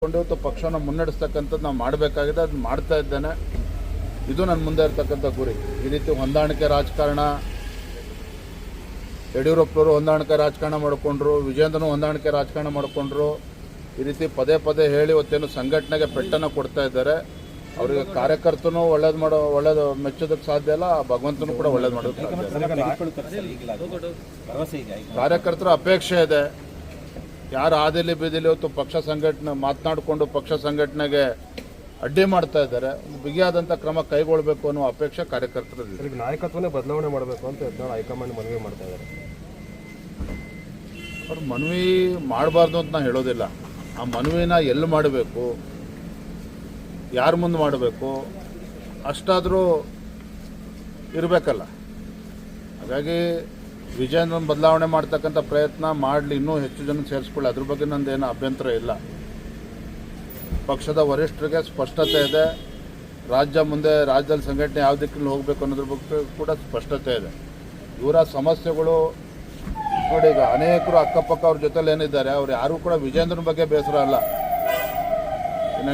ಕೊಂಡು ಪಕ್ಷನ ಮುನ್ನಡೆಸ್ತಕ್ಕಂಥದ್ದು ನಾವು ಮಾಡಬೇಕಾಗಿದೆ, ಅದು ಮಾಡ್ತಾ ಇದ್ದೇನೆ. ಇದು ನನ್ನ ಮುಂದೆ ಇರ್ತಕ್ಕಂಥ ಗುರಿ. ಈ ರೀತಿ ಹೊಂದಾಣಿಕೆ ರಾಜಕಾರಣ, ಯಡಿಯೂರಪ್ಪನವರು ಹೊಂದಾಣಿಕೆ ರಾಜಕಾರಣ ಮಾಡಿಕೊಂಡ್ರು, ವಿಜೇಂದ್ರನು ಹೊಂದಾಣಿಕೆ ರಾಜಕಾರಣ ಮಾಡಿಕೊಂಡ್ರು. ಈ ರೀತಿ ಪದೇ ಪದೇ ಹೇಳಿ ಇವತ್ತೇನು ಸಂಘಟನೆಗೆ ಪೆಟ್ಟನ್ನು ಕೊಡ್ತಾ ಇದ್ದಾರೆ. ಅವರಿಗೆ ಕಾರ್ಯಕರ್ತನೂ ಒಳ್ಳೇದು ಮೆಚ್ಚೋದಕ್ಕೆ ಸಾಧ್ಯ ಇಲ್ಲ, ಭಗವಂತನೂ ಕೂಡ ಒಳ್ಳೇದು ಮಾಡೋದಕ್ಕೆ ಸಾಧ್ಯ ಇಲ್ಲ. ಕಾರ್ಯಕರ್ತರ ಅಪೇಕ್ಷೆ ಇದೆ. ಯಾರು ಆದಿಲಿ ಬೀದಿಲಿ ಇವತ್ತು ಪಕ್ಷ ಸಂಘಟನೆ ಮಾತನಾಡಿಕೊಂಡು ಪಕ್ಷ ಸಂಘಟನೆಗೆ ಅಡ್ಡಿ ಮಾಡ್ತಾ ಇದ್ದಾರೆ, ಬಿಗಿಯಾದಂಥ ಕ್ರಮ ಕೈಗೊಳ್ಳಬೇಕು ಅನ್ನೋ ಅಪೇಕ್ಷೆ ಕಾರ್ಯಕರ್ತರದ್ದು. ನಾಯಕತ್ವನೇ ಬದಲಾವಣೆ ಮಾಡಬೇಕು ಅಂತ ಹೈಕಮಾಂಡ್ ಮನವಿ ಮಾಡ್ತಾ ಇದ್ದಾರೆ. ಅವ್ರು ಮನವಿ ಮಾಡಬಾರ್ದು ಅಂತ ನಾನು ಹೇಳೋದಿಲ್ಲ. ಆ ಮನವಿನ ಎಲ್ಲಿ ಮಾಡಬೇಕು, ಯಾರ ಮುಂದೆ ಮಾಡಬೇಕು, ಅಷ್ಟಾದರೂ ಇರಬೇಕಲ್ಲ. ಹಾಗಾಗಿ ವಿಜಯೇಂದ್ರನ ಬದಲಾವಣೆ ಮಾಡ್ತಕ್ಕಂಥ ಪ್ರಯತ್ನ ಮಾಡಲಿ, ಇನ್ನೂ ಹೆಚ್ಚು ಜನ ಸೇರಿಸ್ಕೊಳ್ಳಿ, ಅದ್ರ ಬಗ್ಗೆ ನಂದೇನು ಅಭ್ಯಂತರ ಇಲ್ಲ. ಪಕ್ಷದ ವರಿಷ್ಠರಿಗೆ ಸ್ಪಷ್ಟತೆ ಇದೆ. ರಾಜ್ಯದಲ್ಲಿ ಸಂಘಟನೆ ಯಾವ ದಿಕ್ಕಿನಲ್ಲಿ ಹೋಗಬೇಕು ಅನ್ನೋದ್ರ ಬಗ್ಗೆ ಕೂಡ ಸ್ಪಷ್ಟತೆ ಇದೆ. ಇವರ ಸಮಸ್ಯೆಗಳು ನೋಡಿ, ಈಗ ಅನೇಕರು ಅಕ್ಕಪಕ್ಕ ಅವ್ರ ಜೊತೆಲಿ ಏನಿದ್ದಾರೆ, ಅವ್ರು ಯಾರೂ ಕೂಡ ವಿಜಯೇಂದ್ರನ ಬಗ್ಗೆ ಬೇಸರ ಅಲ್ಲ.